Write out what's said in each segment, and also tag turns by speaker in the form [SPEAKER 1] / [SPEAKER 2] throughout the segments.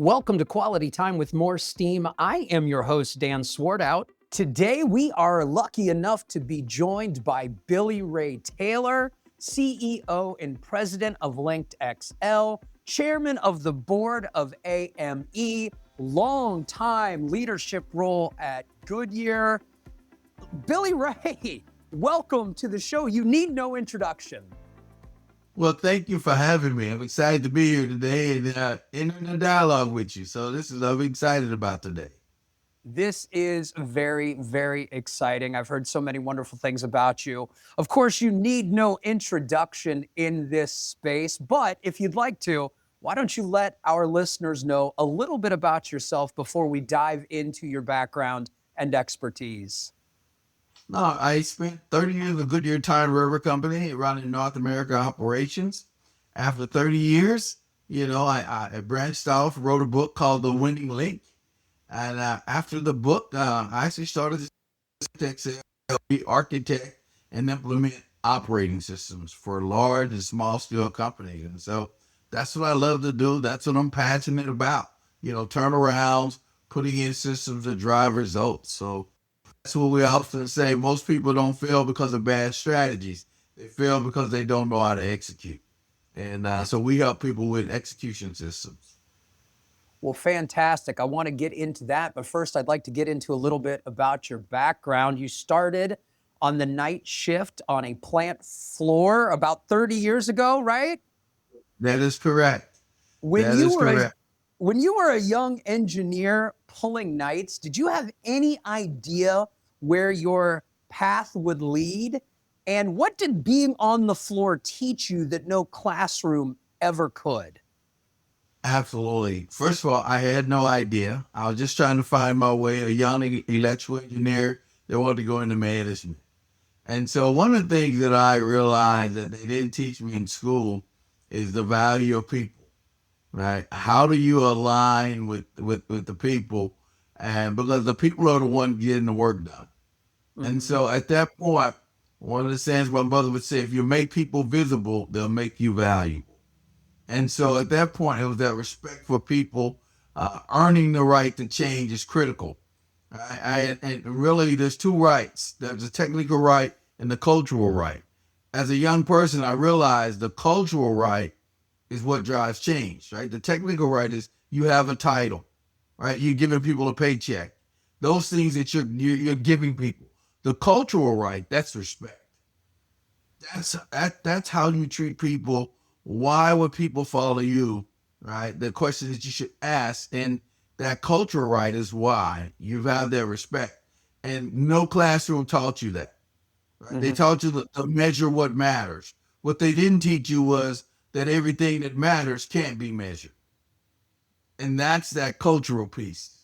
[SPEAKER 1] Welcome to Quality Time with MoreSteam. I am your host, Dan Swartwout. Today, we are lucky enough to be joined by Billy Ray Taylor, CEO and President of LinkedXL, Chairman of the Board of AME, long-time leadership role at Goodyear. Billy Ray, welcome to the show. You need no introduction.
[SPEAKER 2] Well, thank you for having me. I'm excited to be here today and entering a dialogue with you. So I'm excited about today.
[SPEAKER 1] This is very, very exciting. I've heard so many wonderful things about you. Of course, you need no introduction in this space, but if you'd like to, why don't you let our listeners know a little bit about yourself before we dive into your background and expertise?
[SPEAKER 2] No, I spent 30 years with Goodyear Tire Rubber Company running North America operations. After 30 years, I branched off, wrote a book called The Winning Link. And after the book, I actually started LinkedXL, architect and implement operating systems for large and small scale companies. And so that's what I love to do. That's what I'm passionate about. Turnarounds, putting in systems that drive results. So that's what we often say. Most people don't fail because of bad strategies. They fail because they don't know how to execute. And so we help people with execution systems.
[SPEAKER 1] Well, fantastic. I want to get into that, but first I'd like to get into a little bit about your background. You started on the night shift on a plant floor about 30 years ago, right?
[SPEAKER 2] That is correct.
[SPEAKER 1] When you were a young engineer pulling nights, did you have any idea where your path would lead? And what did being on the floor teach you that no classroom ever could?
[SPEAKER 2] Absolutely. First of all, I had no idea. I was just trying to find my way, a young electrical engineer that wanted to go into management. And so one of the things that I realized that they didn't teach me in school is the value of people, right? How do you align with the people? And because the people are the ones getting the work done. Mm-hmm. And so at that point, one of the sayings my mother would say, if you make people visible, they'll make you valuable. And so at that point, it was that respect for people, earning the right to change is critical. And really, there's two rights. There's the technical right and the cultural right. As a young person, I realized the cultural right is what drives change, right? The technical right is you have a title, right? You're giving people a paycheck. Those things that you're giving people. The cultural right, that's respect. That's how you treat people. Why would people follow you, right? The question that you should ask, and that cultural right is why you have their respect. And no classroom taught you that. Right? Mm-hmm. They taught you to measure what matters. What they didn't teach you was that everything that matters can't be measured. And that's that cultural piece.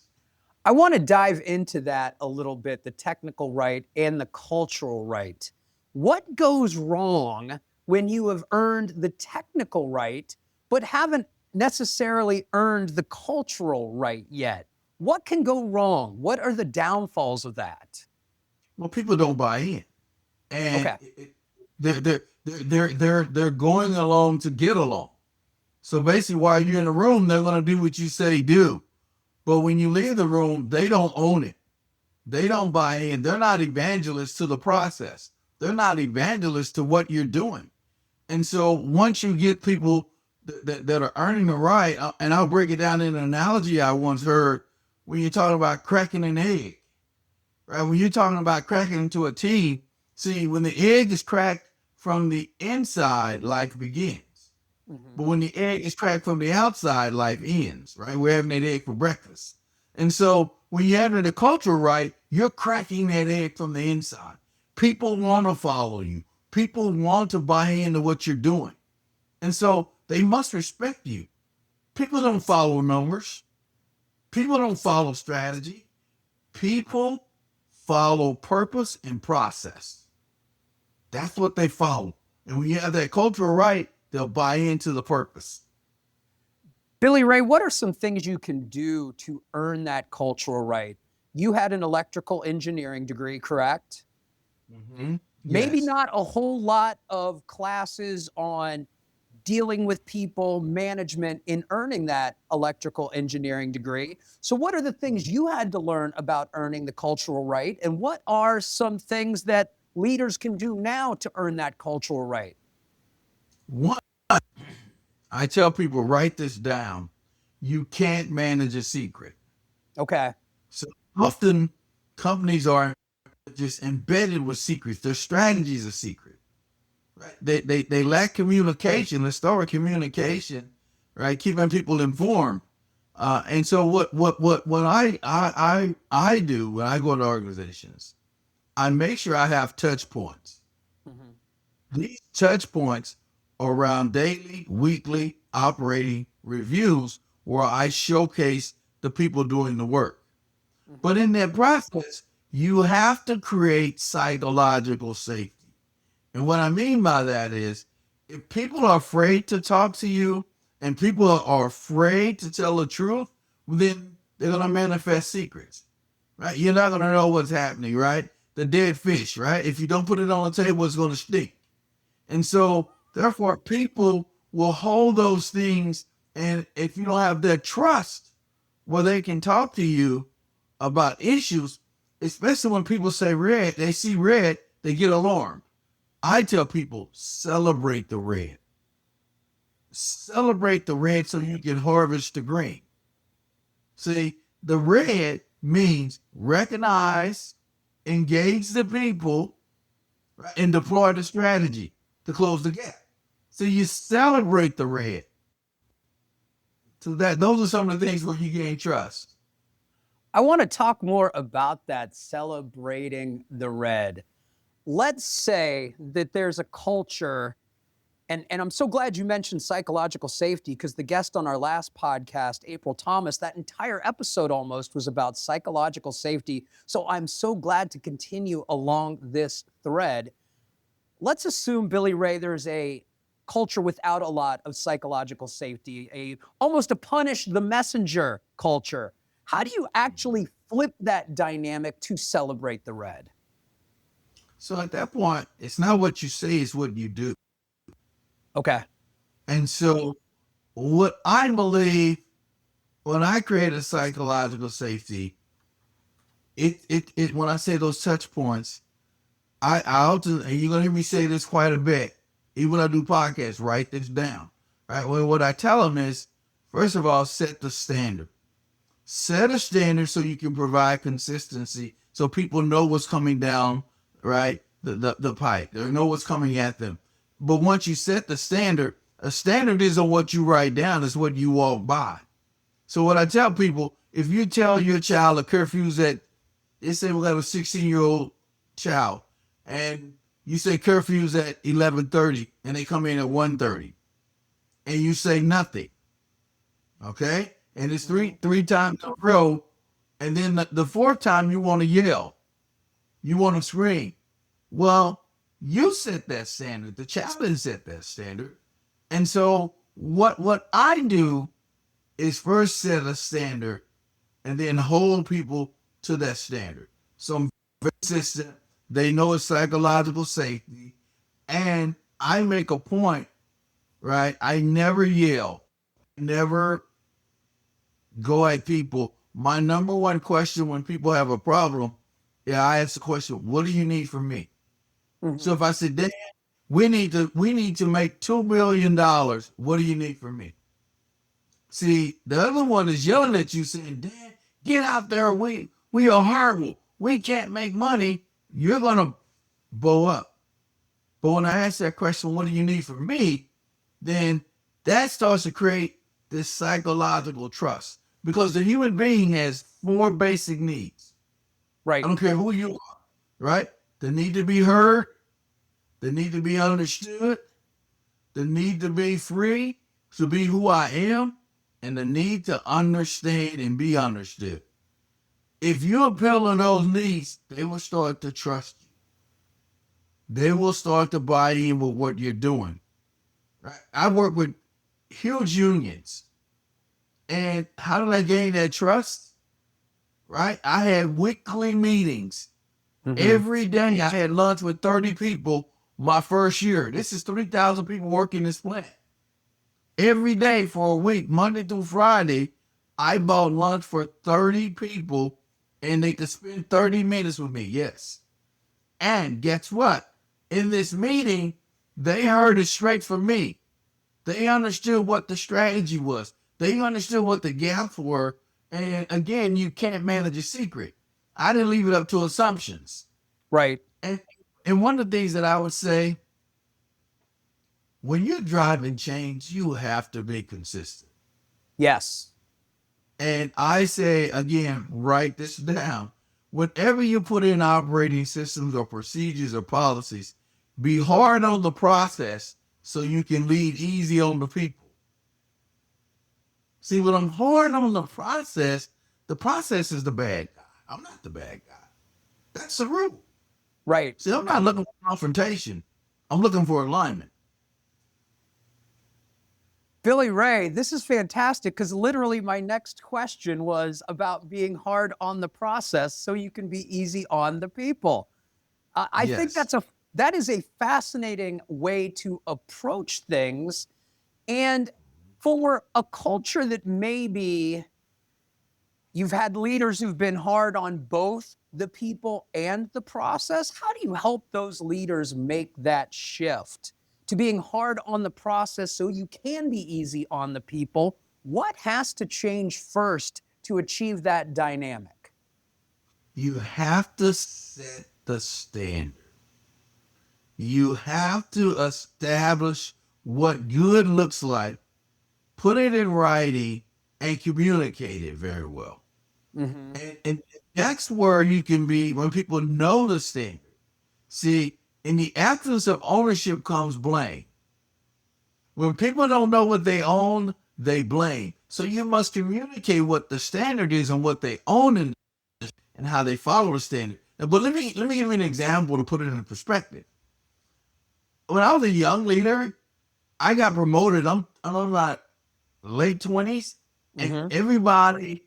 [SPEAKER 1] I want to dive into that a little bit, the technical right and the cultural right. What goes wrong when you have earned the technical right, but haven't necessarily earned the cultural right yet? What can go wrong? What are the downfalls of that?
[SPEAKER 2] Well, people don't buy in. And they're going along to get along. So basically, while you're in the room, they're going to do what you say do. But when you leave the room, they don't own it. They don't buy in. They're not evangelists to the process. They're not evangelists to what you're doing. And so once you get people that are earning the right, and I'll break it down in an analogy I once heard, when you're talking about cracking an egg, right? When you're talking about cracking into a tea, see, when the egg is cracked from the inside, life begins. Mm-hmm. But when the egg is cracked from the outside, life ends, right? We're having that egg for breakfast. And so when you're having the cultural right, you're cracking that egg from the inside. People want to follow you. People want to buy into what you're doing. And so they must respect you. People don't follow numbers. People don't follow strategy. People follow purpose and process. That's what they follow. And when you have that cultural right, they'll buy into the purpose.
[SPEAKER 1] Billy Ray, what are some things you can do to earn that cultural right? You had an electrical engineering degree, correct?
[SPEAKER 2] Mm-hmm.
[SPEAKER 1] Maybe
[SPEAKER 2] Yes.
[SPEAKER 1] not a whole lot of classes on dealing with people, management in earning that electrical engineering degree. So what are the things you had to learn about earning the cultural right? And what are some things that leaders can do now to earn that cultural right?
[SPEAKER 2] One, I tell people, write this down. You can't manage a secret.
[SPEAKER 1] Okay.
[SPEAKER 2] So often companies are just embedded with secrets. Their strategies are secret. Right? They lack communication. Let's start with communication, right? Keeping people informed. And so what I do when I go to organizations, I make sure I have touch points. These touch points are around daily, weekly operating reviews where I showcase the people doing the work. But in that process, you have to create psychological safety. And what I mean by that is if people are afraid to talk to you and people are afraid to tell the truth, then they're going to manifest secrets, right? You're not going to know what's happening, right? The dead fish, right? If you don't put it on the table, it's going to stink. And so, therefore, people will hold those things. And if you don't have that trust where they can talk to you about issues, especially when people say red, they see red, they get alarmed. I tell people, celebrate the red. Celebrate the red so you can harvest the green. See, the red means recognize, engage the people, right, and deploy the strategy to close the gap. So you celebrate the red. So those are some of the things where you gain trust.
[SPEAKER 1] I want to talk more about that, celebrating the red. Let's say that there's a culture, and I'm so glad you mentioned psychological safety, because the guest on our last podcast, April Thomas, that entire episode almost was about psychological safety. So I'm so glad to continue along this thread. Let's assume, Billy Ray, there's a culture without a lot of psychological safety, almost a punish the messenger culture. How do you actually flip that dynamic to celebrate the red?
[SPEAKER 2] So at that point, it's not what you say, it's what you do.
[SPEAKER 1] Okay.
[SPEAKER 2] And so what I believe when I create a psychological safety, it when I say those touch points, I often, and you're gonna hear me say this quite a bit, even when I do podcasts, write this down. Right. Well, what I tell them is, first of all, set the standard. Set a standard so you can provide consistency so people know what's coming down, right? The pipe. They know what's coming at them. But once you set the standard, a standard isn't what you write down, it's what you walk by. So what I tell people, if you tell your child a curfew's at, let's say we have a 16-year-old child, and you say curfew's at 11:30 and they come in at 1:30, and you say nothing, okay? And it's three times in a row, and then the fourth time you want to yell, you want to scream. Well, you set that standard. The child didn't set that standard. And so what I do is first set a standard and then hold people to that standard. So I'm very consistent. They know it's psychological safety. And I make a point, right? I never yell, never go at people. My number one question when people have a problem, I ask the question, what do you need from me? Mm-hmm. So if I said, Dan, we need to make $2 million. What do you need from me? See, the other one is yelling at you saying, Dan, get out there. We are horrible. We can't make money. You're going to blow up. But when I ask that question, what do you need from me? Then that starts to create this psychological trust, because the human being has 4 basic needs.
[SPEAKER 1] Right.
[SPEAKER 2] I don't care who you are, right? The need to be heard, the need to be understood, the need to be free, to be who I am, and the need to understand and be understood. If you appeal to those needs, they will start to trust you. They will start to buy in with what you're doing. Right? I work with huge unions. And how did I gain that trust? Right? I had weekly meetings. Mm-hmm. Every day I had lunch with 30 people my first year. This is 3,000 people working this plant. Every day for a week, Monday through Friday, I bought lunch for 30 people and they could spend 30 minutes with me. Yes. And guess what? In this meeting, they heard it straight from me. They understood what the strategy was. They understood what the gaps were. And again, you can't manage a secret. I didn't leave it up to assumptions.
[SPEAKER 1] Right.
[SPEAKER 2] And one of the things that I would say, when you're driving change, you have to be consistent.
[SPEAKER 1] Yes.
[SPEAKER 2] And I say, again, write this down. Whatever you put in operating systems or procedures or policies, be hard on the process so you can lead easy on the people. See, when I'm hard on the process is the bad guy. I'm not the bad guy. That's the rule.
[SPEAKER 1] Right.
[SPEAKER 2] See, I'm not looking for confrontation. I'm looking for alignment.
[SPEAKER 1] Billy Ray, this is fantastic because literally my next question was about being hard on the process so you can be easy on the people. I think
[SPEAKER 2] Yes.
[SPEAKER 1] that is a fascinating way to approach things. And for a culture that maybe you've had leaders who've been hard on both the people and the process, how do you help those leaders make that shift to being hard on the process so you can be easy on the people? What has to change first to achieve that dynamic?
[SPEAKER 2] You have to set the standard. You have to establish what good looks like, put it in writing, and communicate it very well.
[SPEAKER 1] Mm-hmm.
[SPEAKER 2] And that's where you can be when people know the standard. See, in the absence of ownership comes blame. When people don't know what they own, they blame. So you must communicate what the standard is and what they own and how they follow the standard. But let me give you an example to put it in perspective. When I was a young leader, I got promoted. I'm about late 20s, and
[SPEAKER 1] Mm-hmm.
[SPEAKER 2] everybody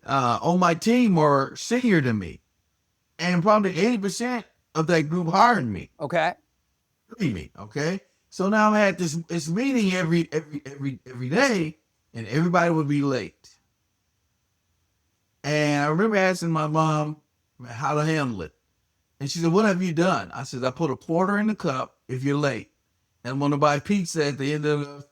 [SPEAKER 2] on my team were senior than me, and probably 80% of that group hired me.
[SPEAKER 1] Okay.
[SPEAKER 2] Okay. So now I had this meeting every day, and everybody would be late. And I remember asking my mom how to handle it. And she said, "What have you done?" I said, "I put a quarter in the cup if you're late. And I'm going to buy pizza at the end of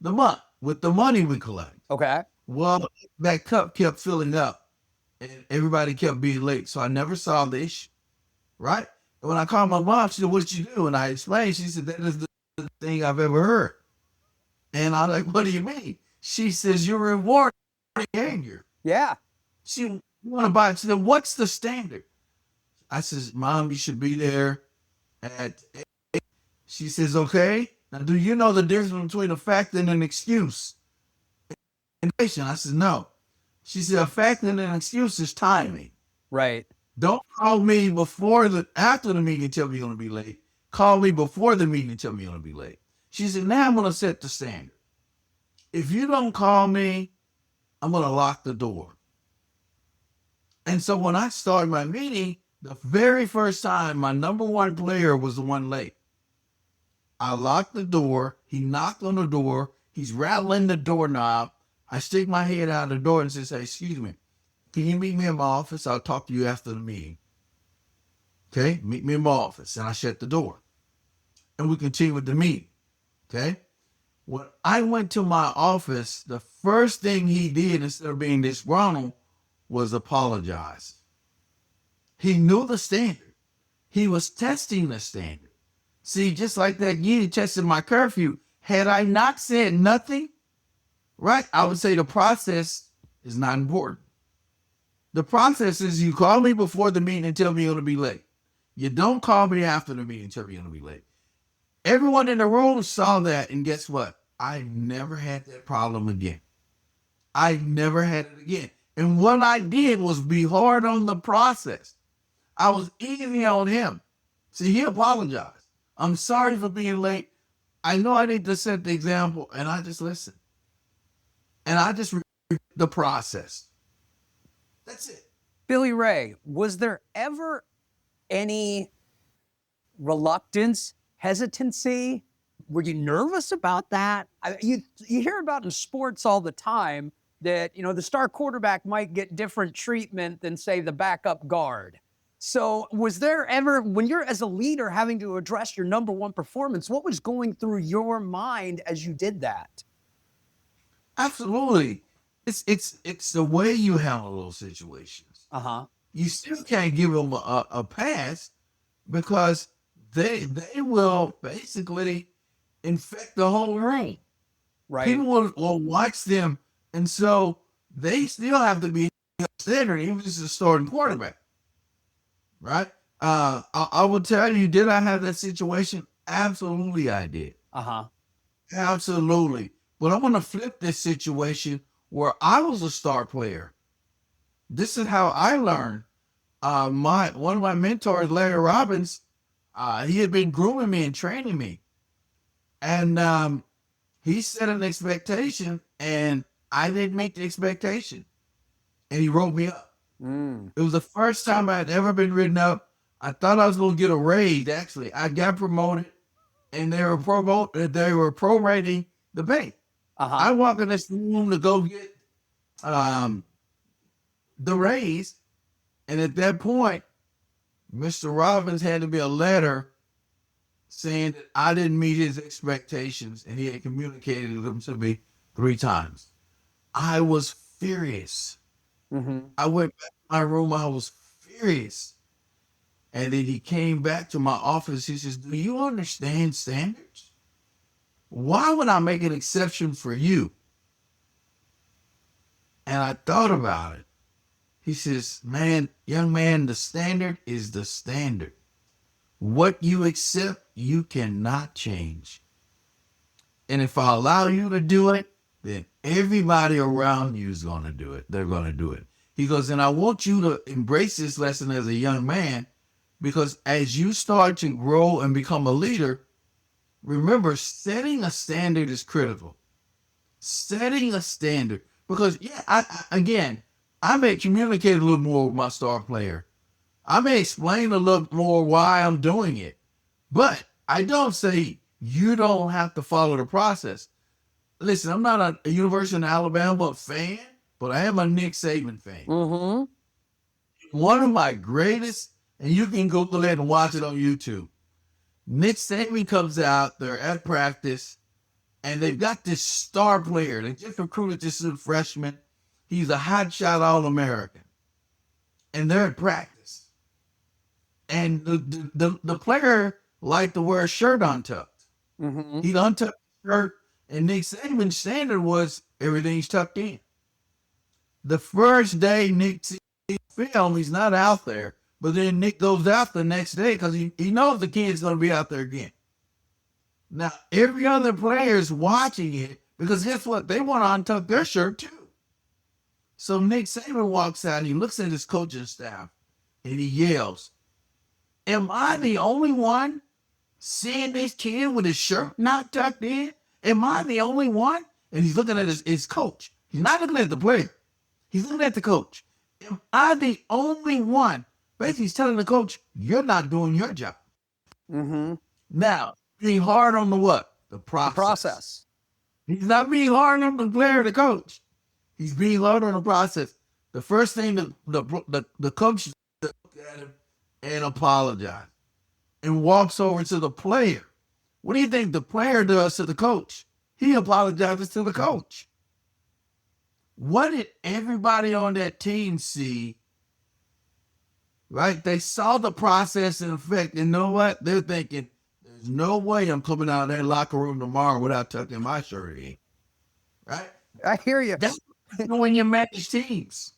[SPEAKER 2] the month with the money we collect."
[SPEAKER 1] Okay.
[SPEAKER 2] Well, that cup kept filling up and everybody kept being late. So I never solved the issue, right? And when I called my mom, she said, "What did you do?" And I explained, she said, "That is the thing I've ever heard." And I'm like, "What do you mean?" She says, "You're rewarding behavior."
[SPEAKER 1] Yeah.
[SPEAKER 2] She want to buy it. She said, "What's the standard?" I says, "Mom, you should be there at 8." She says, "Okay. Now, do you know the difference between a fact and an excuse?" And I said, "No." She said, "A fact and an excuse is timing.
[SPEAKER 1] Right.
[SPEAKER 2] Don't call me after the meeting and tell me you're going to be late. Call me before the meeting and tell me you're going to be late." She said, "Now I'm going to set the standard. If you don't call me, I'm going to lock the door." And so when I started my meeting, the very first time, my number one player was the one late. I locked the door. He knocked on the door. He's rattling the doorknob. I stick my head out the door and say, "Excuse me, can you meet me in my office? I'll talk to you after the meeting." Okay, meet me in my office. And I shut the door. And we continue with the meeting. Okay. When I went to my office, the first thing he did, instead of being disgruntled, was apologize. He knew the standard. He was testing the standard. See, just like that you tested my curfew, had I not said nothing, right, I would say the process is not important. The process is you call me before the meeting and tell me you're going to be late. You don't call me after the meeting and tell me you're going to be late. Everyone in the room saw that, and guess what? I never had that problem again. I never had it again. And what I did was be hard on the process. I was easy on him. See, he apologized. "I'm sorry for being late. I know I need to set the example," and I just listened. And I just the process. That's it.
[SPEAKER 1] Billy Ray, was there ever any reluctance, hesitancy were you nervous about that? You hear about in sports all the time that, the star quarterback might get different treatment than, say, the backup guard. So was there ever, when you're as a leader having to address your number one performance, what was going through your mind as you did that?
[SPEAKER 2] Absolutely. It's the way you handle those situations.
[SPEAKER 1] Uh-huh.
[SPEAKER 2] You still can't give them a pass because they will basically infect the whole room.
[SPEAKER 1] Right.
[SPEAKER 2] People will watch them, and so they still have to be considered, even if it's a starting quarterback, right? I will tell you, did I have that situation? Absolutely, I did.
[SPEAKER 1] Uh-huh.
[SPEAKER 2] Absolutely. But I want to flip this situation where I was a star player. This is how I learned. One of my mentors, Larry Robbins, he had been grooming me and training me, and he set an expectation, and I didn't meet the expectation, and he wrote me up. It was the first time I had ever been written up. I thought I was going to get a raise. Actually, I got promoted, and they were prorating the pay.
[SPEAKER 1] Uh-huh.
[SPEAKER 2] I walk in this room to go get the raise, and at that point, Mr. Robbins handed me a letter saying that I didn't meet his expectations, and he had communicated them to me 3 times. I was furious. I went back to my room. I was furious. And then he came back to my office. He says, do you understand standards? Why would I make an exception for you? And I thought about it. He says, young man, the standard is the standard. What you accept, you cannot change. And if I allow you to do it, then everybody around you is going to do it. They're going to do it. He goes, and I want you to embrace this lesson as a young man, because as you start to grow and become a leader, remember, setting a standard is critical. Setting a standard. Because, I may communicate a little more with my star player. I may explain a little more why I'm doing it. But I don't say you don't have to follow the process. Listen, I'm not a University of Alabama fan, but I am a Nick Saban fan. One of my greatest, and you can Google it and watch it on YouTube. Nick Saban comes out, they're at practice, and they've got this star player. They just recruited this little freshman. He's a hotshot All-American. And they're at practice. And the player liked to wear a shirt untucked. He'd untuck the shirt, and Nick Saban's standard was everything's tucked in. The first day Nick sees film, he's not out there. But then Nick goes out the next day because he knows the kid's going to be out there again. Now, every other player is watching it because guess what? They want to untuck their shirt too. So Nick Saban walks out and he looks at his coaching staff and he yells, am I the only one seeing this kid with his shirt not tucked in? Am I the only one? And he's looking at his coach. He's not looking at the player. He's looking at the coach. Am I the only one? Basically, he's telling the coach, you're not doing your job. Now, being hard on the what? The process. He's not being hard on the player, the coach. He's being hard on the process. The first thing the coach looks at him and apologizes and walks over to the player. What do you think the player does to the coach? He apologizes to the coach. What did everybody on that team see? Right? They saw the process in effect. And you know what? They're thinking, there's no way I'm coming out of that locker room tomorrow without tucking my shirt in. Right?
[SPEAKER 1] I hear you.
[SPEAKER 2] That's when you manage teams.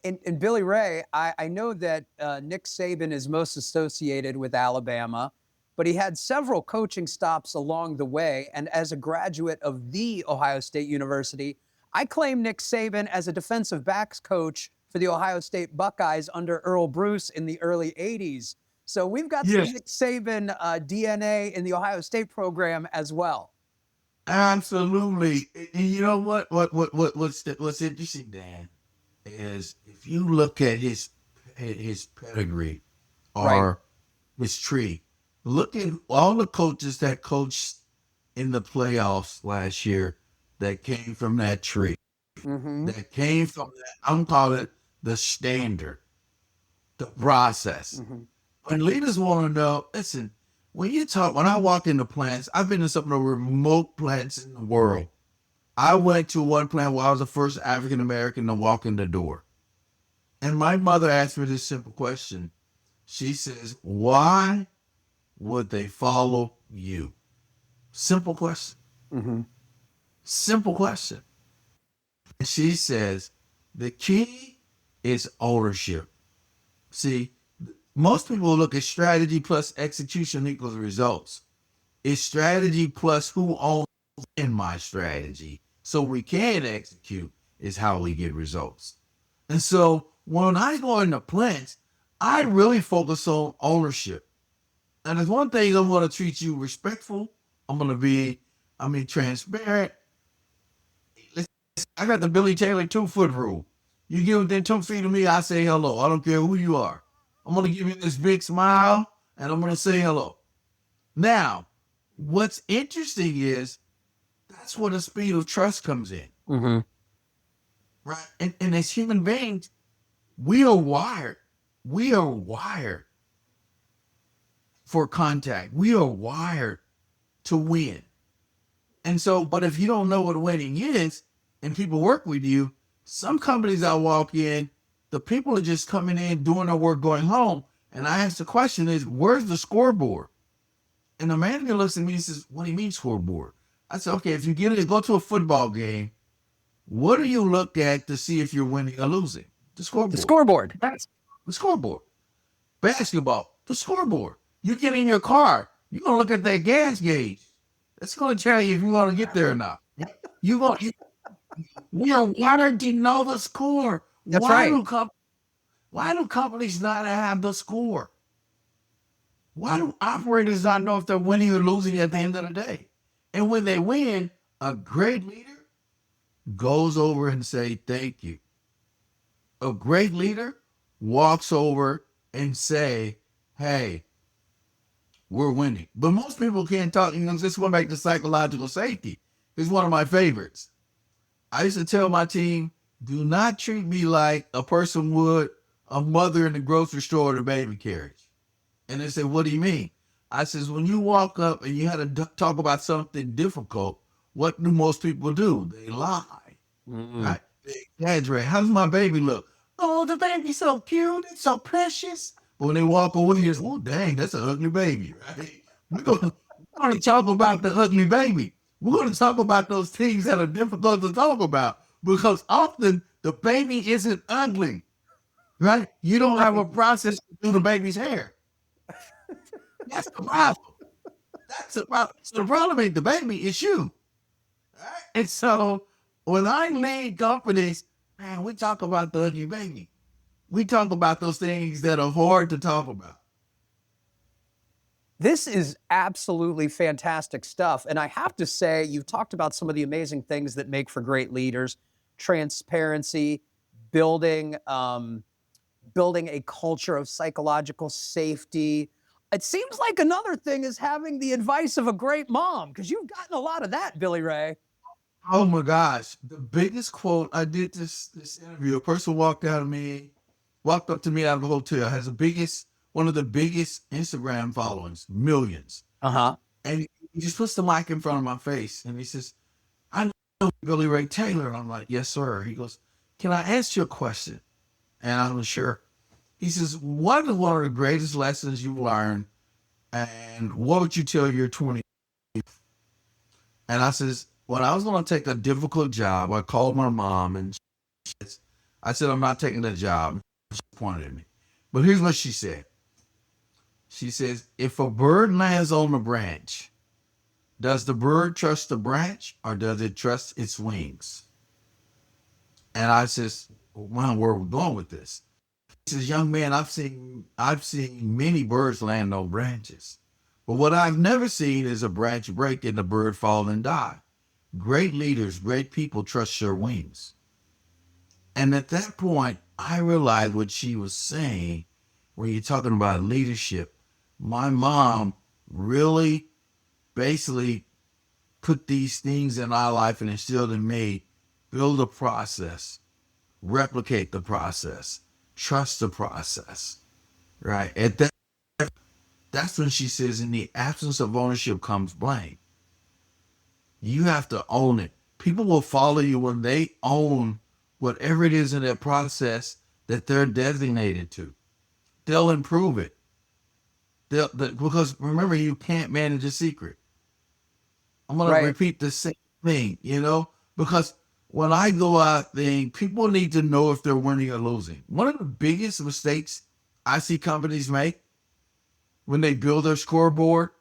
[SPEAKER 1] And Billy Ray, I know that Nick Saban is most associated with Alabama, but he had several coaching stops along the way. And as a graduate of The Ohio State University, I claim Nick Saban as a defensive backs coach for the Ohio State Buckeyes under Earl Bruce in the early 80s. So we've got some Nick Saban DNA in the Ohio State program as well.
[SPEAKER 2] Absolutely. And you know what's interesting, Dan, is if you look at his pedigree or his tree, look at all the coaches that coached in the playoffs last year that came from that tree.
[SPEAKER 1] Mm-hmm.
[SPEAKER 2] That came from that. I'm calling it the standard, the process.
[SPEAKER 1] Mm-hmm.
[SPEAKER 2] When leaders want to know, listen, when I walk into plants, I've been to some of the remote plants in the world. I went to one plant where I was the first African American to walk in the door. And my mother asked me this simple question. She says, why would they follow you? Simple question.
[SPEAKER 1] Mm-hmm.
[SPEAKER 2] Simple question. And she says, the key is ownership. See, most people look at strategy plus execution equals results. It's strategy plus who owns in my strategy so we can execute is how we get results. And so when I go into plants, I really focus on ownership. And there's one thing I'm going to treat you respectful. I'm going to be, transparent. I got the Billy Taylor 2-foot rule. You get within 2 feet of me, I say hello. I don't care who you are. I'm going to give you this big smile and I'm going to say hello. Now, what's interesting is that's where the speed of trust comes in.
[SPEAKER 1] Mm-hmm.
[SPEAKER 2] Right? And as human beings, we are wired. We are wired for contact. We are wired to win. And so, but if you don't know what winning is and people work with you, some companies I walk in, the people are just coming in, doing their work, going home. And I ask the question is, where's the scoreboard? And the manager looks at me and says, what do you mean scoreboard? I said, okay, if you go to a football game, what do you look at to see if you're winning or losing? The scoreboard.
[SPEAKER 1] The scoreboard.
[SPEAKER 2] The scoreboard. Basketball, the scoreboard. You get in your car, you're going to look at that gas gauge. That's going to tell you if you're going to get there or not. Why don't you know the score?
[SPEAKER 1] That's right.
[SPEAKER 2] Why do companies not have the score? Why do operators not know if they're winning or losing at the end of the day? And when they win, a great leader goes over and say, thank you. A great leader walks over and say, hey, we're winning. But most people can't talk. This going back to psychological safety. It's one of my favorites. I used to tell my team, do not treat me like a person would a mother in the grocery store with a baby carriage. And they said, what do you mean? I says, when you walk up and you had to talk about something difficult, what do most people do? They lie. Mm-hmm. Right? They exaggerate. How does my baby look? Oh, the baby's so cute. It's so precious. But when they walk away, it's, oh, dang, that's an ugly baby. Right? We're going to talk about the ugly baby. We're going to talk about those things that are difficult to talk about because often the baby isn't ugly, right? You don't have a process to do the baby's hair. That's the problem. That's the problem. So the problem ain't the baby, it's you. Right? And so when I lead companies, man, we talk about the ugly baby. We talk about those things that are hard to talk about.
[SPEAKER 1] This is absolutely fantastic stuff. And I have to say, you've talked about some of the amazing things that make for great leaders: transparency, building a culture of psychological safety. It seems like another thing is having the advice of a great mom, because you've gotten a lot of that, Billy Ray.
[SPEAKER 2] Oh my gosh. The biggest quote, I did this interview. A person walked up to me out of the hotel, has one of the biggest Instagram followings, millions.
[SPEAKER 1] Uh-huh.
[SPEAKER 2] And he just puts the mic in front of my face and he says, I know Billy Ray Taylor. And I'm like, yes, sir. He goes, can I ask you a question? And I was sure. He says, what is one of the greatest lessons you've learned? And what would you tell your 20? And I says, when I was going to take a difficult job, I called my mom and I said, I'm not taking the job. She pointed at me. But here's what she said. She says, if a bird lands on the branch, does the bird trust the branch or does it trust its wings? And I says, well, where are we going with this? He says, young man, I've seen many birds land on branches. But what I've never seen is a branch break and the bird fall and die. Great leaders, great people trust your wings. And at that point, I realized what she was saying when you're talking about leadership. My mom really basically put these things in our life and instilled in me, build a process, replicate the process, trust the process, right? That's when she says, in the absence of ownership comes blame. You have to own it. People will follow you when they own whatever it is in their process that they're designated to. They'll improve it. Because remember, you can't manage a secret. I'm going to
[SPEAKER 1] Right.
[SPEAKER 2] repeat the same thing, because when I go out there, people need to know if they're winning or losing. One of the biggest mistakes I see companies make when they build their scoreboard,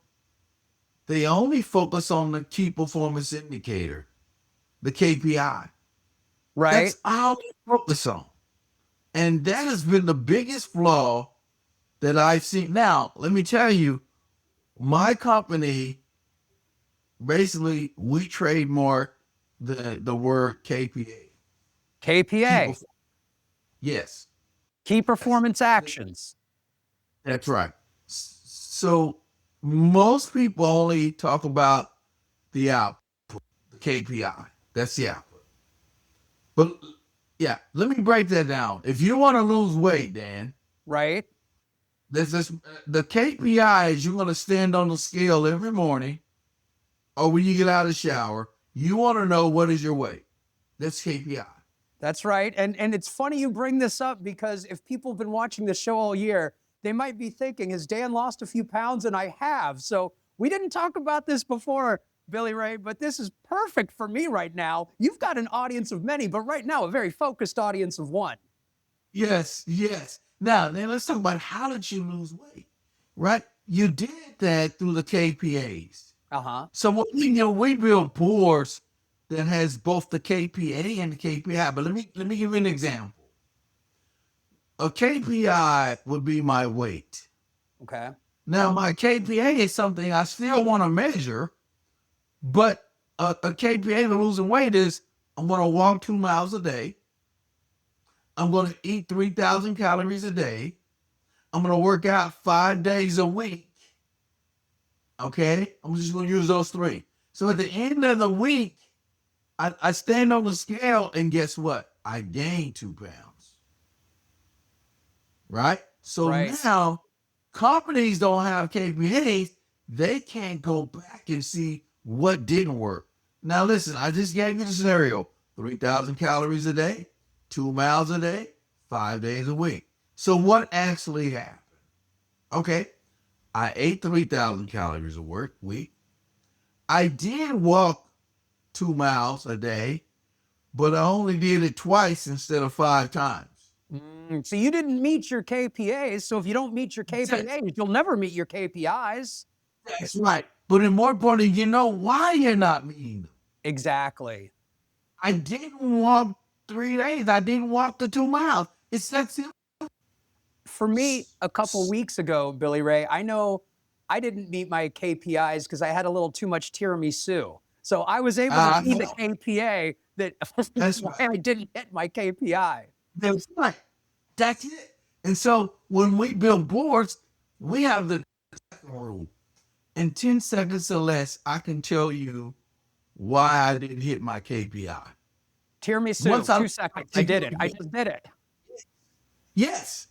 [SPEAKER 2] they only focus on the key performance indicator, the KPI.
[SPEAKER 1] Right.
[SPEAKER 2] That's all they focus on. And that has been the biggest flaw that I've seen. Now, let me tell you, my company, basically, we trademark the word KPA.
[SPEAKER 1] KPA,
[SPEAKER 2] Yes.
[SPEAKER 1] key
[SPEAKER 2] That's,
[SPEAKER 1] performance actions.
[SPEAKER 2] that's right. So most people only talk about the output, the KPI. That's the output. But yeah, let me break that down. If you want to lose weight, Dan,
[SPEAKER 1] Right.
[SPEAKER 2] there's this, the KPI is you're going to stand on the scale every morning or when you get out of the shower. You want to know what is your weight. That's KPI.
[SPEAKER 1] That's right. And it's funny you bring this up because if people have been watching the show all year, they might be thinking, has Dan lost a few pounds? And I have. So we didn't talk about this before, Billy Ray, but this is perfect for me right now. You've got an audience of many, but right now a very focused audience of one.
[SPEAKER 2] Yes, yes. Now, then let's talk about how did you lose weight, right? You did that through the KPAs.
[SPEAKER 1] Uh-huh.
[SPEAKER 2] So we build boards that has both the KPA and the KPI. But let me give you an example. A KPI would be my weight.
[SPEAKER 1] Okay.
[SPEAKER 2] Now, my KPA is something I still want to measure, but a KPA for losing weight is I'm going to walk 2 miles a day. I'm going to eat 3,000 calories a day. I'm going to work out 5 days a week. Okay? I'm just going to use those 3. So at the end of the week, I stand on the scale and guess what? I gained 2 pounds. Right? So
[SPEAKER 1] Right.
[SPEAKER 2] now companies don't have KPIs. They can't go back and see what didn't work. Now listen, I just gave you the scenario. 3,000 calories a day, 2 miles a day, 5 days a week. So what actually happened? Okay, I ate 3,000 calories a week. I did walk 2 miles a day, but I only did it twice instead of 5 times.
[SPEAKER 1] So you didn't meet your KPAs. So if you don't meet your KPAs, you'll never meet your KPIs.
[SPEAKER 2] That's right. But more importantly, you know why you're not meeting them.
[SPEAKER 1] Exactly.
[SPEAKER 2] I didn't walk 3 days. I didn't walk the 2 miles. It's that simple.
[SPEAKER 1] For me, a couple weeks ago, Billy Ray, I know I didn't meet my KPIs because I had a little too much tiramisu. So I was able to see the KPA that
[SPEAKER 2] That's
[SPEAKER 1] why
[SPEAKER 2] right.
[SPEAKER 1] I didn't hit my KPI.
[SPEAKER 2] That's right. That's it. And so when we build boards, we have the rule. In 10 seconds or less, I can tell you why I didn't hit my KPI.
[SPEAKER 1] Tiramisu, 2 seconds. I did it. I just did it.
[SPEAKER 2] Yes.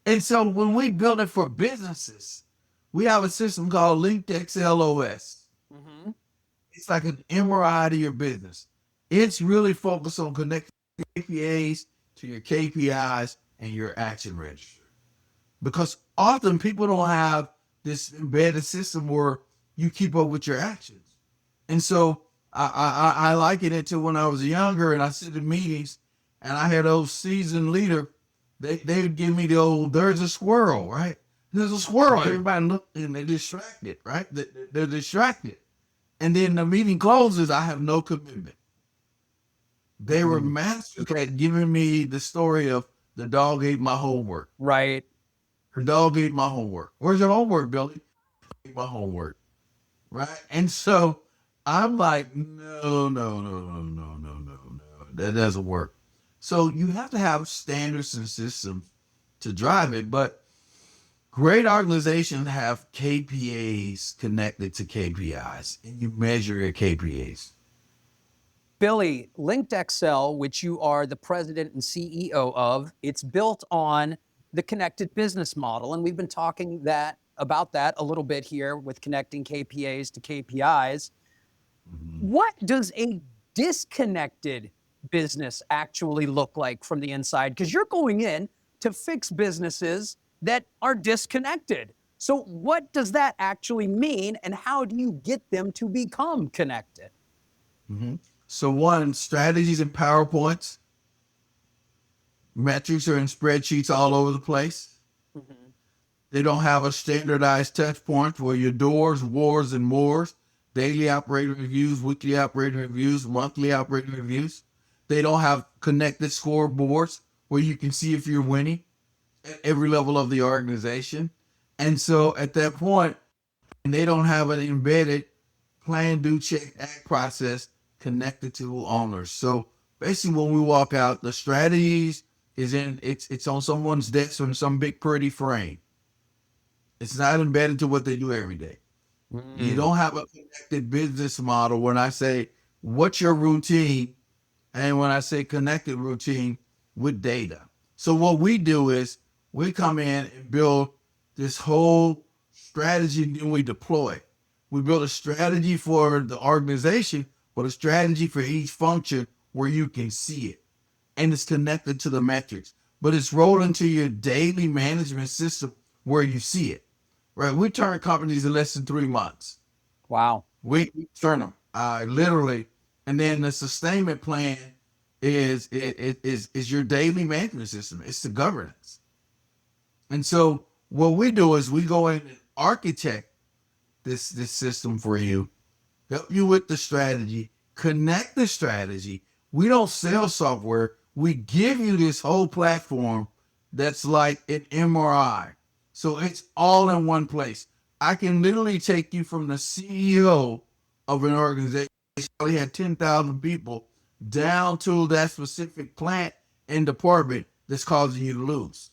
[SPEAKER 2] And so when we build it for businesses, we have a system called LinkedXL OS.
[SPEAKER 1] Mm-hmm.
[SPEAKER 2] It's like an MRI to your business. It's really focused on connecting KPAs to your KPIs and your action register. Because often people don't have this embedded system where you keep up with your actions. And so I liken it to when I was younger and I sit in meetings and I had those seasoned leader, they would give me the old, there's a squirrel, right? There's a squirrel. Everybody look and they're distracted, right? They're distracted. And then the meeting closes, I have no commitment. They were masters at giving me the story of the dog ate my homework.
[SPEAKER 1] Right.
[SPEAKER 2] Her dog ate my homework. Where's your homework, Billy? Ate my homework. Right? And so I'm like, no. That doesn't work. So you have to have standards and systems to drive it. But Great organizations have KPIs connected to KPIs, and you measure your KPIs.
[SPEAKER 1] Billy, LinkedXL, which you are the president and CEO of, it's built on the connected business model. And we've been talking about that a little bit here with connecting KPAs to KPIs. What does a disconnected business actually look like from the inside? Because you're going in to fix businesses that are disconnected. So what does that actually mean, and how do you get them to become connected?
[SPEAKER 2] So one, strategies and PowerPoints. Metrics are in spreadsheets all over the place. They don't have a standardized touch point where your doors, wars, and mores, daily operating reviews, weekly operating reviews, monthly operating reviews. They don't have connected scoreboards where you can see if you're winning at every level of the organization. And so at that point, and they don't have an embedded plan, do, check, act process connected to owners. So basically when we walk out, the strategies it's on someone's desk in some big pretty frame. It's not embedded to what they do every day. You don't have a connected business model. When I say, what's your routine? And when I say connected routine with data. So what we do is we come in and build this whole strategy and we deploy it. We build a strategy for the organization, but a strategy for each function where you can see it. And it's connected to the metrics, but it's rolled into your daily management system where you see it. Right? We turn companies in less than 3 months.
[SPEAKER 1] Wow.
[SPEAKER 2] We turn them literally, and then the sustainment plan is your daily management system. It's the governance. And so what we do is we go in and architect this system for you, help you with the strategy, connect the strategy. We don't sell software. We give you this whole platform that's like an MRI. So it's all in one place. I can literally take you from the CEO of an organization, probably had 10,000 people, down to that specific plant and department that's causing you to lose.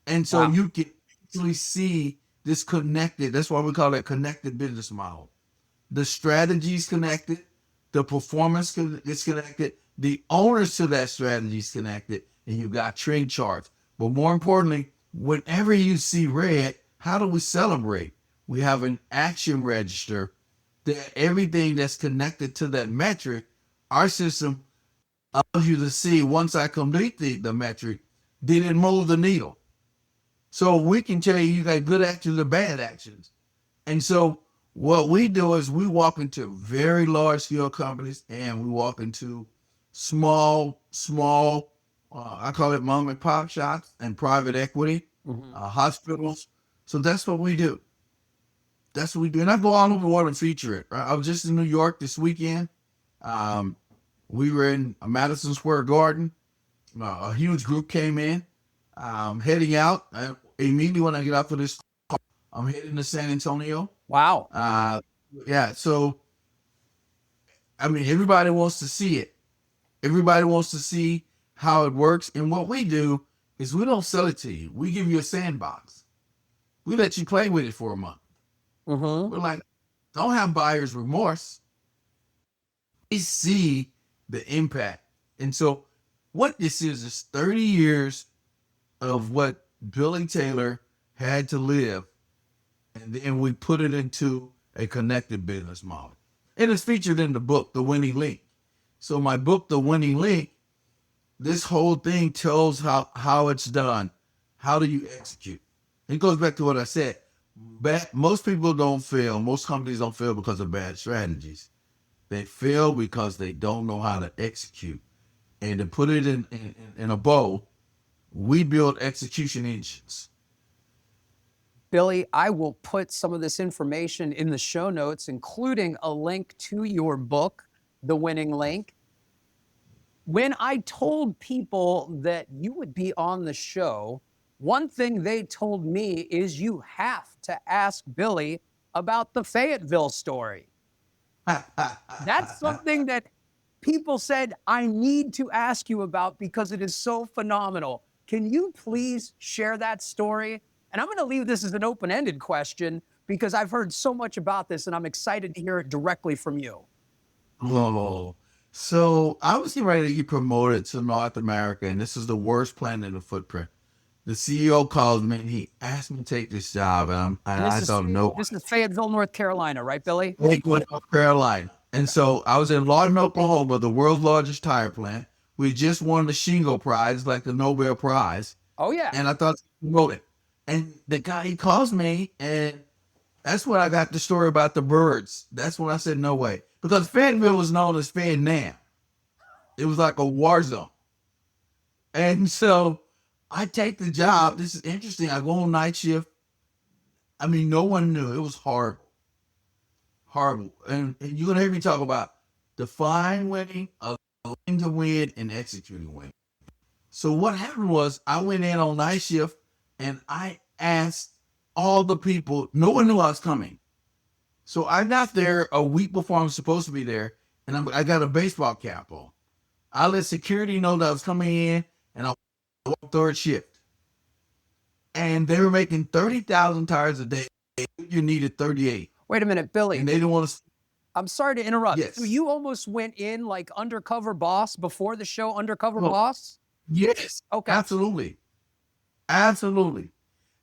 [SPEAKER 2] And so you can actually see this connected. That's why we call it connected business model. The strategy is connected. The performance is connected. The owners to that strategy is connected. And you've got trend charts. But more importantly, whenever you see red, how do we celebrate? We have an action register that everything that's connected to that metric, our system allows you to see once I complete the metric, did it move the needle? So we can tell you got good actions or bad actions. And so what we do is we walk into very large scale companies and we walk into small, I call it mom and pop shops and private equity, hospitals. So that's what we do. That's what we do. And I go all over the world and feature it. Right? I was just in New York this weekend. We were in Madison Square Garden. A huge group came in, heading out. Immediately when I get out for this, I'm heading to San Antonio.
[SPEAKER 1] Wow.
[SPEAKER 2] Yeah. So, I mean, everybody wants to see it. Everybody wants to see how it works. And what we do is we don't sell it to you. We give you a sandbox. We let you play with it for a month. We're like, don't have buyer's remorse. We see the impact. And so what this is 30 years of what Billy Taylor had to live. And then we put it into a connected business model. And it's featured in the book, The Winning Link. So my book, The Winning Link, this whole thing tells how it's done. How do you execute? It goes back to what I said. Most people don't fail. Most companies don't fail because of bad strategies. They fail because they don't know how to execute. And to put it in a bow, we build execution engines.
[SPEAKER 1] Billy, I will put some of this information in the show notes, including a link to your book, The Winning Link. When I told people that you would be on the show, one thing they told me is you have to ask Billy about the Fayetteville story. That's something that people said, I need to ask you about because it is so phenomenal. Can you please share that story And I'm going to leave this as an open-ended question because I've heard so much about this and I'm excited to hear it directly from you.
[SPEAKER 2] Oh, so I was getting ready to get promoted to North America, and this is the worst plant in the footprint. The CEO called me and he asked me to take this job, and I thought, no.
[SPEAKER 1] This is Fayetteville, North Carolina, right, Billy?
[SPEAKER 2] Lakewood, North Carolina. And so I was in Lawton, Oklahoma, the world's largest tire plant. We just won the Shingo Prize, like the Nobel Prize.
[SPEAKER 1] Oh, yeah.
[SPEAKER 2] And I thought, wrote it. And the guy, he calls me, and that's when I got the story about the birds. That's when I said, no way. Because Fayetteville was known as Vietnam. It was like a war zone. And so I take the job. This is interesting. I go on night shift. I mean, no one knew. It was horrible. Horrible. And you're going to hear me talk about define winning, allowing to win, and executing winning. So what happened was I went in on night shift and I asked all the people, no one knew I was coming. So I got there a week before I'm supposed to be there, and I got a baseball cap on. I let security know that I was coming in, and I walked third shift. And they were making 30,000 tires a day. You needed 38.
[SPEAKER 1] Wait a minute, Billy.
[SPEAKER 2] And they didn't want to.
[SPEAKER 1] I'm sorry to interrupt.
[SPEAKER 2] Yes.
[SPEAKER 1] So you almost went in like undercover boss before the show Undercover Boss?
[SPEAKER 2] Yes.
[SPEAKER 1] Okay.
[SPEAKER 2] Absolutely. Absolutely.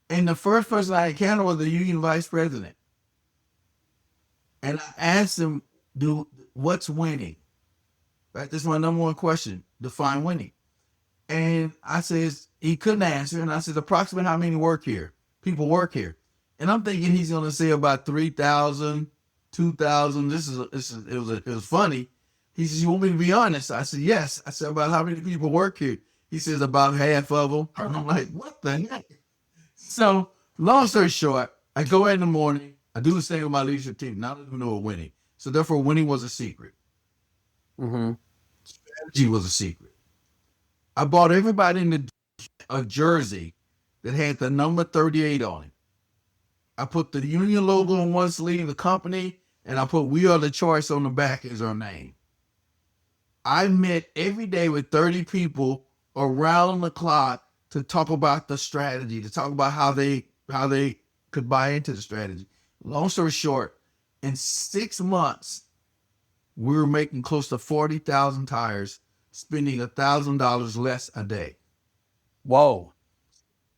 [SPEAKER 2] And the first person I encountered was the union vice president. And I asked him, what's winning? Right? This is my number one question. Define winning. And I says, he couldn't answer. And I said, approximately how many people work here? And I'm thinking he's going to say about 3,000, 2,000. It was funny. He says, you want me to be honest? I said, yes. I said, about how many people work here? He says, about half of them. And I'm like, what the heck? So long story short, I go in the morning. I do the same with my leadership team. None of them know what winning. So therefore, winning was a secret.
[SPEAKER 1] Mm-hmm.
[SPEAKER 2] Strategy was a secret. I bought everybody in a jersey that had the number 38 on it. I put the union logo on one sleeve, the company, and I put "We Are the Choice" on the back as our name. I met every day with 30 people around the clock to talk about the strategy, to talk about how they could buy into the strategy. Long story short, in 6 months, we were making close to 40,000 tires, spending $1,000 less a day.
[SPEAKER 1] Whoa.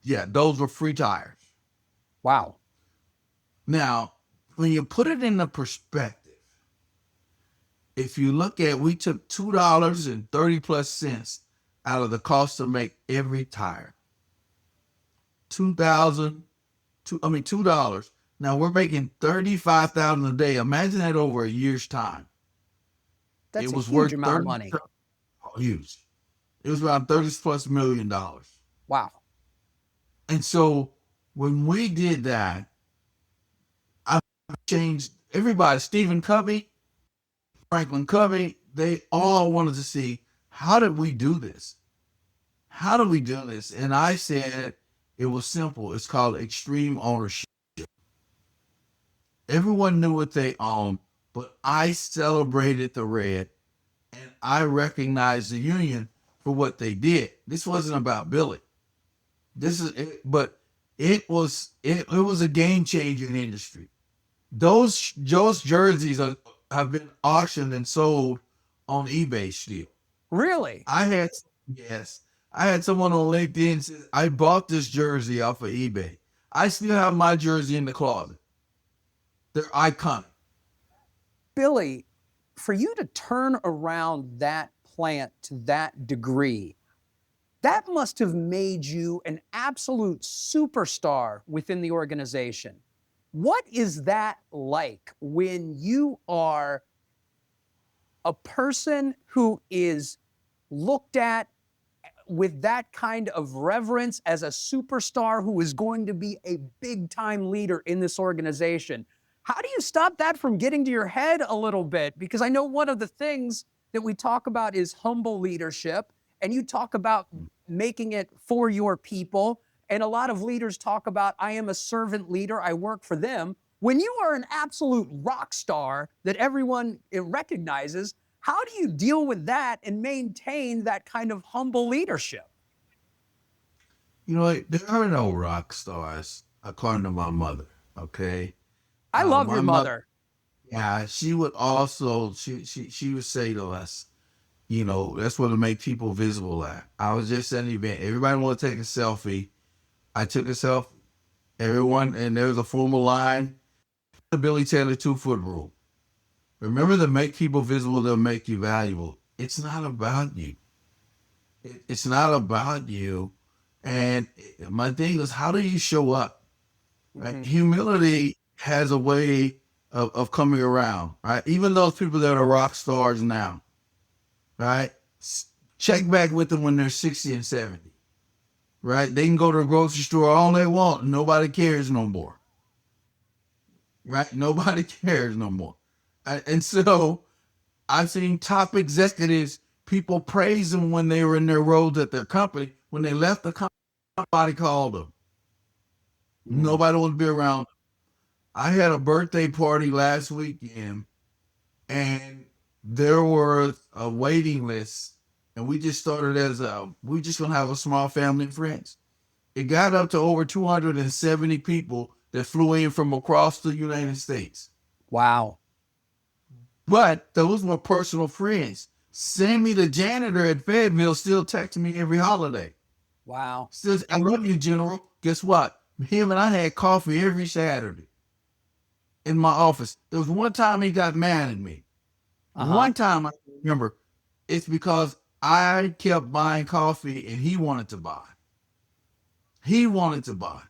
[SPEAKER 2] Yeah, those were free tires.
[SPEAKER 1] Wow.
[SPEAKER 2] Now, when you put it in the perspective, if you look at, we took $2.30+ out of the cost to make every tire. $2. Now we're making 35,000 a day. Imagine that over a year's time.
[SPEAKER 1] That's
[SPEAKER 2] it was
[SPEAKER 1] a huge
[SPEAKER 2] worth
[SPEAKER 1] amount of money.
[SPEAKER 2] Huge. It was around $30+ million.
[SPEAKER 1] Wow.
[SPEAKER 2] And so when we did that, I changed everybody. Stephen Covey, Franklin Covey, they all wanted to see, how did we do this? How do we do this? And I said, it was simple. It's called extreme ownership. Everyone knew what they owned, but I celebrated the red and I recognized the union for what they did. This wasn't about Billy. It was a game changer in the industry. Those jerseys have been auctioned and sold on eBay still.
[SPEAKER 1] Really?
[SPEAKER 2] I had someone on LinkedIn say, I bought this jersey off of eBay. I still have my jersey in the closet. They're iconic.
[SPEAKER 1] Billy, for you to turn around that plant to that degree, that must have made you an absolute superstar within the organization. What is that like when you are a person who is looked at with that kind of reverence as a superstar who is going to be a big-time leader in this organization? How do you stop that from getting to your head a little bit? Because I know one of the things that we talk about is humble leadership, and you talk about making it for your people. And a lot of leaders talk about, I am a servant leader, I work for them. When you are an absolute rock star that everyone recognizes, how do you deal with that and maintain that kind of humble leadership?
[SPEAKER 2] You know, there are no rock stars, according to my mother. Okay,
[SPEAKER 1] I love
[SPEAKER 2] my
[SPEAKER 1] your
[SPEAKER 2] mother,
[SPEAKER 1] mother.
[SPEAKER 2] yeah, she would also she would say to us, you know, that's what to make people visible at. I was just at an event. Everybody want to take a selfie. I took a selfie. Everyone, and there was a formal line. The Billy Taylor 2-foot rule. Remember to make people visible, they'll make you valuable. It's not about you. It's not about you. And my thing is, how do you show up? Right?
[SPEAKER 1] Mhm.
[SPEAKER 2] Humility has a way of coming around, right? Even those people that are rock stars now, right? Check back with them when they're 60 and 70, right? They can go to the grocery store all they want. Nobody cares no more, right? Nobody cares no more. And so I've seen top executives, people praise them when they were in their roles at their company. When they left the company, nobody called them.
[SPEAKER 1] Mm.
[SPEAKER 2] Nobody wanted to be around. I had a birthday party last weekend, and there was a waiting list, and we just started as we just gonna have a small family and friends. It got up to over 270 people that flew in from across the United States.
[SPEAKER 1] Wow.
[SPEAKER 2] But those were personal friends. Sammy, the janitor at Fayetteville, still texting me every holiday.
[SPEAKER 1] Wow.
[SPEAKER 2] Still, I love you, General. Guess what? Him and I had coffee every Saturday in my office. There was one time he got mad at me.
[SPEAKER 1] Uh-huh.
[SPEAKER 2] One time I remember, it's because I kept buying coffee and he wanted to buy. He wanted to buy,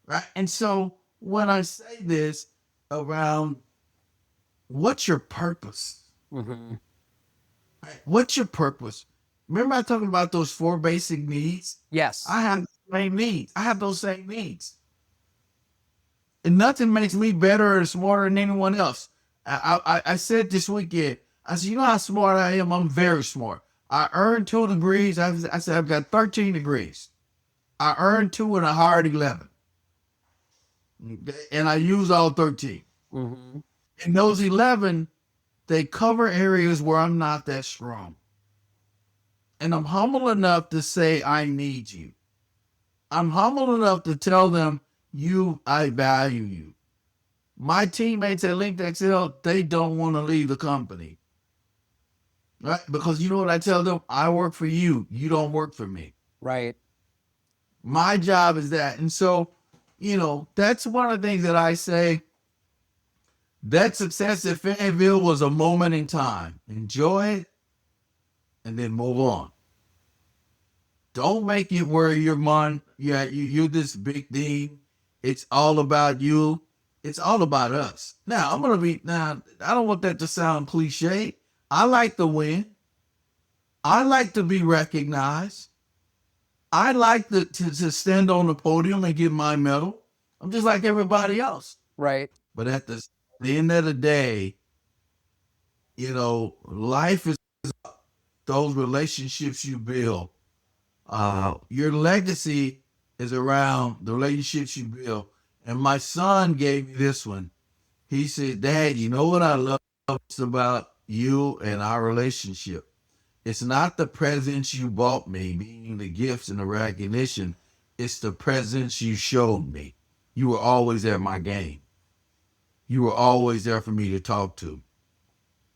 [SPEAKER 2] right? And so when I say this around, what's your purpose?
[SPEAKER 1] Hmm.
[SPEAKER 2] Right? What's your purpose? Remember I talking about those 4 basic needs?
[SPEAKER 1] Yes.
[SPEAKER 2] I have the same needs. I have those same needs. And nothing makes me better or smarter than anyone else. I said this weekend, I said, you know how smart I am? I'm very smart. I earned 2 degrees. I said, I've got 13 degrees. I earned 2 and I hired 11. And I used all 13.
[SPEAKER 1] Hmm.
[SPEAKER 2] And those 11, they cover areas where I'm not that strong. And I'm humble enough to say, I need you. I'm humble enough to tell them, I value you. My teammates at LinkedXL, they don't want to leave the company. Right? Because you know what I tell them? I work for you. You don't work for me.
[SPEAKER 1] Right.
[SPEAKER 2] My job is that. And so, you know, that's one of the things that I say. That success at Fayetteville was a moment in time. Enjoy it and then move on. Don't make it where you're you're this big thing. It's all about you. It's all about us. Now, I don't want that to sound cliche. I like to win. I like to be recognized. I like to stand on the podium and get my medal. I'm just like everybody else.
[SPEAKER 1] Right.
[SPEAKER 2] But at the end of the day, you know, life is those relationships you build. Your legacy is around the relationships you build. And my son gave me this one. He said, Dad, you know what I love about you and our relationship? It's not the presents you bought me, meaning the gifts and the recognition. It's the presents you showed me. You were always at my game. You were always there for me to talk to.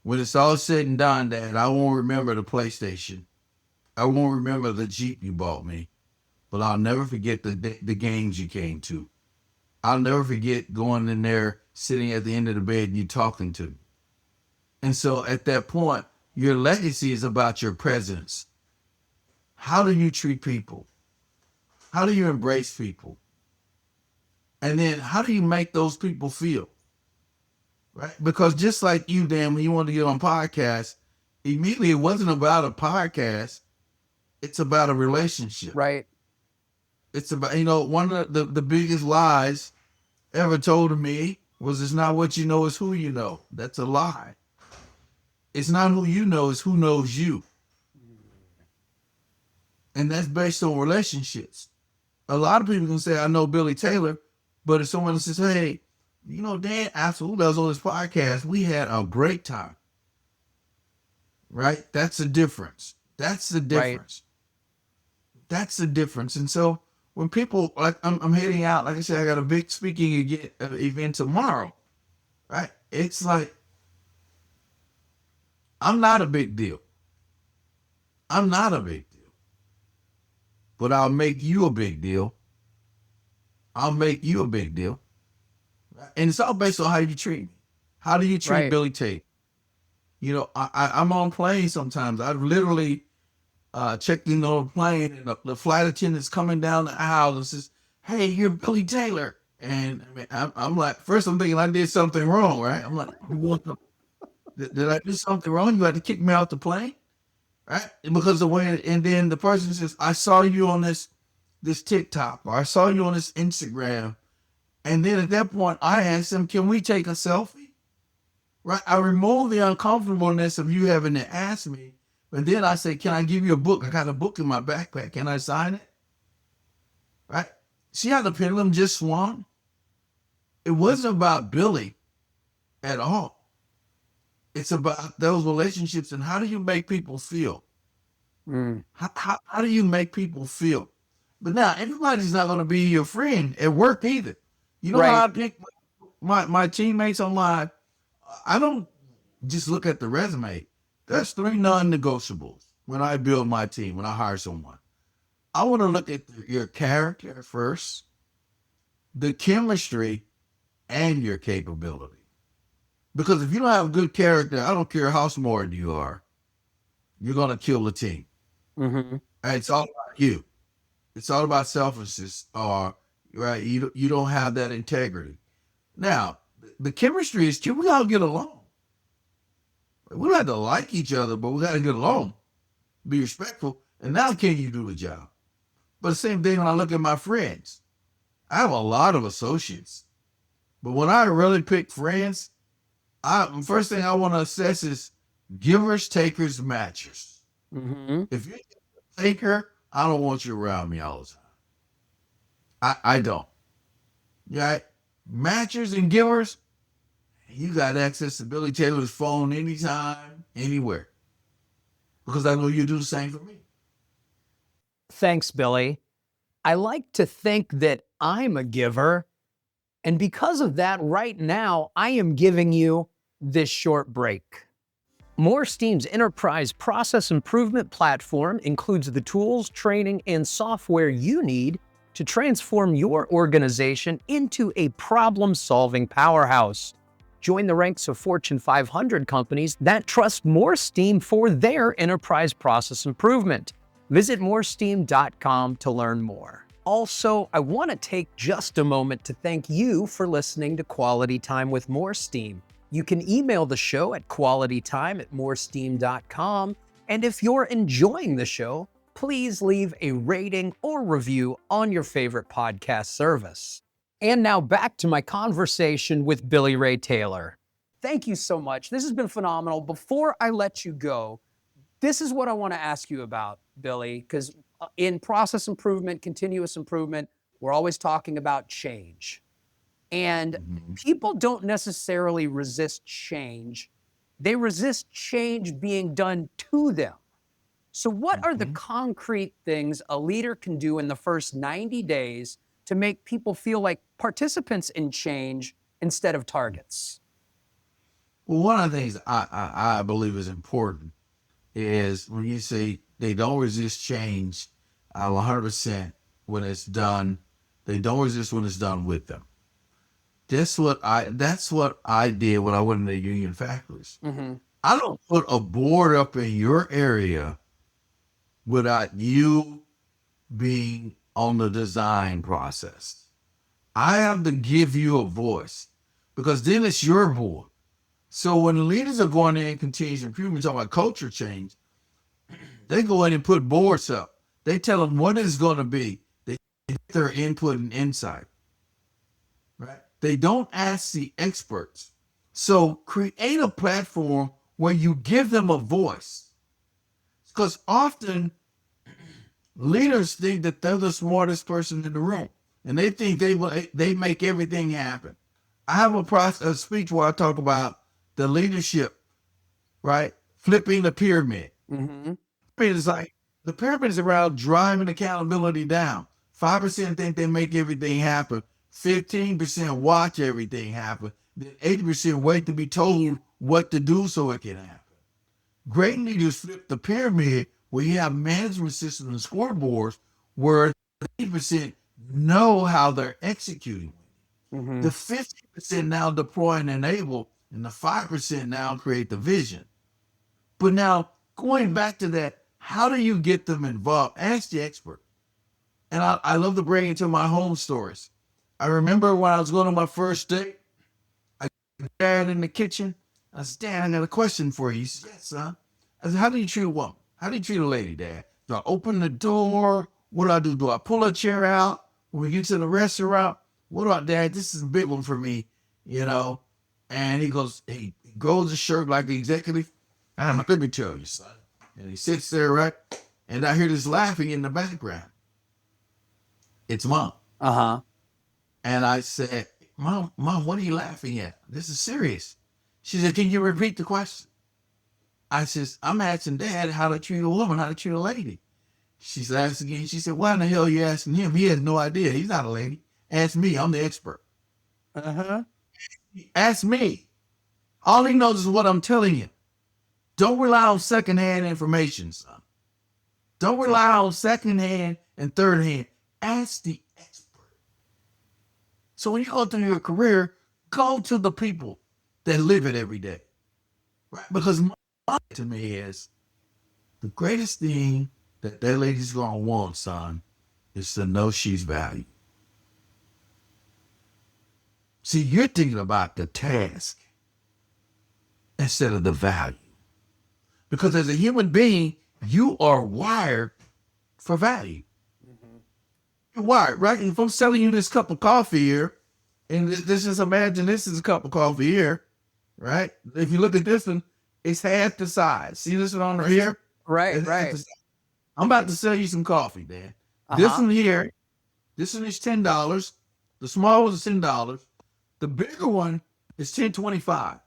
[SPEAKER 2] When it's all said and done, Dad, I won't remember the PlayStation. I won't remember the Jeep you bought me, but I'll never forget the games you came to. I'll never forget going in there, sitting at the end of the bed, and you talking to me. And so at that point, your legacy is about your presence. How do you treat people? How do you embrace people? And then how do you make those people feel? Right? Because just like you, Dan, when you wanted to get on podcast, immediately it wasn't about a podcast. It's about a relationship.
[SPEAKER 1] Right.
[SPEAKER 2] It's about, one of the biggest lies ever told to me was it's not what you know, it's who you know. That's a lie. It's not who you know, it's who knows you. And that's based on relationships. A lot of people can say, I know Billy Taylor, but if someone says, hey, Dan, absolutely, I was on this podcast. We had a great time. Right? That's the difference. That's the
[SPEAKER 1] Right.
[SPEAKER 2] difference. That's the difference. And so when people, like, I'm heading out, like I said, I got a big speaking event tomorrow, right? It's like, I'm not a big deal. I'm not a big deal. But I'll make you a big deal. I'll make you a big deal. And it's all based on how you treat me. How do you treat
[SPEAKER 1] Right.
[SPEAKER 2] Billy Tate? You know, I'm on planes sometimes. I've literally checked in on a plane, and the flight attendant's coming down the aisle and says, "Hey, you're Billy Taylor." And I mean, I'm like, first I'm thinking I did something wrong, right? I'm like, what the, did I do something wrong? You had to kick me out the plane, right? And because the way, and then the person says, "I saw you on this TikTok, or I saw you on this Instagram." And then at that point, I asked them, "Can we take a selfie?" Right? I remove the uncomfortableness of you having to ask me. But then I say, "Can I give you a book? I got a book in my backpack. Can I sign it?" Right? See how the pendulum just swung? It wasn't about Billy at all. It's about those relationships and how do you make people feel? How do you make people feel? But now, everybody's not going to be your friend at work either. You know how I
[SPEAKER 1] Right.
[SPEAKER 2] pick my teammates online? I don't just look at the resume. There's 3 non-negotiables when I build my team, when I hire someone. I want to look at your character first, the chemistry, and your capability. Because if you don't have good character, I don't care how smart you are, you're going to kill the team.
[SPEAKER 1] Mm-hmm.
[SPEAKER 2] And it's all about you. It's all about selfishness, or right? You don't have that integrity. Now, the chemistry is key. We all get along. We don't have to like each other, but we got to get along, be respectful, and now can you do the job? But the same thing when I look at my friends. I have a lot of associates, but when I really pick friends, first thing I want to assess is givers, takers, matchers.
[SPEAKER 1] Mm-hmm.
[SPEAKER 2] If you're a taker, I don't want you around me all the time. I don't. Right? Matchers and givers, you got access to Billy Taylor's phone anytime, anywhere. Because I know you do the same for me.
[SPEAKER 1] Thanks, Billy. I like to think that I'm a giver. And because of that, right now, I am giving you this short break. MoreSteam's enterprise process improvement platform includes the tools, training, and software you need to transform your organization into a problem-solving powerhouse. Join the ranks of Fortune 500 companies that trust MoreSteam for their enterprise process improvement. Visit MoreSteam.com to learn more. Also, I want to take just a moment to thank you for listening to Quality Time with MoreSteam. You can email the show at qualitytime@moresteam.com. And if you're enjoying the show, please leave a rating or review on your favorite podcast service. And now back to my conversation with Billy Ray Taylor. Thank you so much. This has been phenomenal. Before I let you go, this is what I want to ask you about, Billy, because in process improvement, continuous improvement, we're always talking about change. And people don't necessarily resist change. They resist change being done to them. So what are the concrete things a leader can do in the first 90 days to make people feel like participants in change instead of targets?
[SPEAKER 2] Well, one of the things I believe is important is when you say they don't resist change 100% when it's done, they don't resist when it's done with them. That's what I did when I went into union factories. I don't put a board up in your area without you being on the design process. I have to give you a voice because then it's your board. So when leaders are going in continuous improvement, talking about culture change, they go in and put boards up. They tell them what it's going to be. They get their input and insight. Right? They don't ask the experts. So create a platform where you give them a voice. Because often leaders think that they're the smartest person in the room, and they think they make everything happen. I have a speech where I talk about the leadership, right? Flipping the pyramid. It's like the pyramid is around driving accountability down. 5% think they make everything happen. 15% watch everything happen. Then 80% wait to be told what to do so it can happen. Great leaders flip the pyramid where you have management systems and scoreboards where 80% know how they're executing. The 50% now deploy and enable, and the 5% now create the vision. But now, going back to that, how do you get them involved? Ask the expert. And I love to bring it to my home stories. I remember when I was going on my first date, I got Dad in the kitchen. I said, Dad, I got a question for you. He said, yes, son. I said, how do you treat a woman? How do you treat a lady, Dad? Do I open the door? What do I do? Do I pull a chair out when we get to the restaurant? What do I, Dad? This is a big one for me, you know? And he goes, he grows his shirt like the executive. I'm like, let me tell you, son. And he sits there, right? And I hear this laughing in the background. It's Mom.
[SPEAKER 1] Uh-huh.
[SPEAKER 2] And I said, Mom, what are you laughing at? This is serious. She said, can you repeat the question? I says, I'm asking Dad how to treat a woman, how to treat a lady. She asked again. She said, why in the hell are you asking him? He has no idea. He's not a lady. Ask me. I'm the expert.
[SPEAKER 1] Uh-huh.
[SPEAKER 2] Ask me. All he knows is what I'm telling you. Don't rely on secondhand information, son. Don't rely on secondhand and thirdhand. Ask the expert. So when you go through your career, go to the people that live it every day. Right? Because my to me is the greatest thing that lady's gonna want, son, is to know she's valued. See, you're thinking about the task instead of the value. Because as a human being, you are wired for value. You're wired, right? If I'm selling you this cup of coffee here, and this is, imagine this is a cup of coffee here, right? If you look at this one, it's half the size. See this one on right here?
[SPEAKER 1] Right,
[SPEAKER 2] It's
[SPEAKER 1] right.
[SPEAKER 2] I'm about to sell you some coffee, Dan.
[SPEAKER 1] Uh-huh.
[SPEAKER 2] This one here, this one is $10. The small one is $10. The bigger one is $10.25.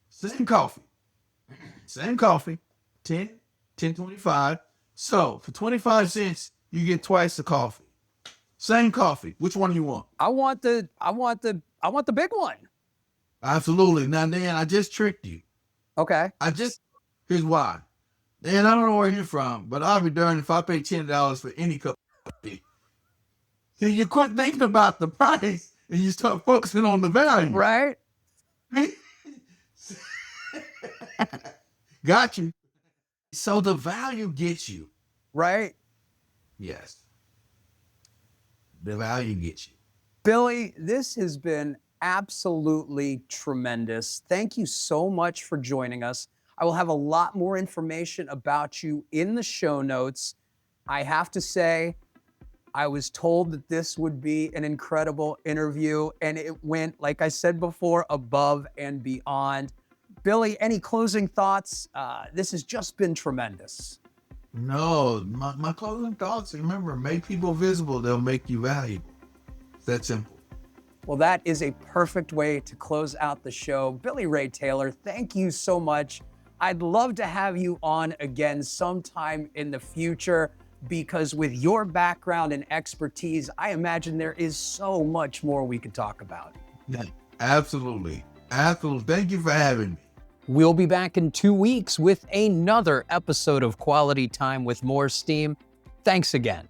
[SPEAKER 2] Same coffee. Same coffee. 10, 10.25. So for 25 cents, you get twice the coffee. Same coffee. Which one do you want?
[SPEAKER 1] I want the big one.
[SPEAKER 2] Absolutely. Now, Dan, I just tricked you.
[SPEAKER 1] Okay.
[SPEAKER 2] Here's why. Dan, I don't know where you're from, but I'll be darned if I pay $10 for any cup of coffee. Then you quit thinking about the price and you start focusing on the value.
[SPEAKER 1] Right?
[SPEAKER 2] Got you. So the value gets you.
[SPEAKER 1] Right?
[SPEAKER 2] Yes. The value gets you.
[SPEAKER 1] Billy, this has been absolutely tremendous. Thank you so much for joining us. I will have a lot more information about you in the show notes. I have to say, I was told that this would be an incredible interview, and it went, like I said before, above and beyond. Billy, any closing thoughts? This has just been tremendous.
[SPEAKER 2] No, my closing thoughts, remember, make people visible, they'll make you valuable. It's that simple.
[SPEAKER 1] Well, that is a perfect way to close out the show. Billy Ray Taylor, thank you so much. I'd love to have you on again sometime in the future, because with your background and expertise, I imagine there is so much more we could talk about.
[SPEAKER 2] Yeah, absolutely. Absolutely. Thank you for having me.
[SPEAKER 1] We'll be back in 2 weeks with another episode of Quality Time with MoreSteam. Thanks again.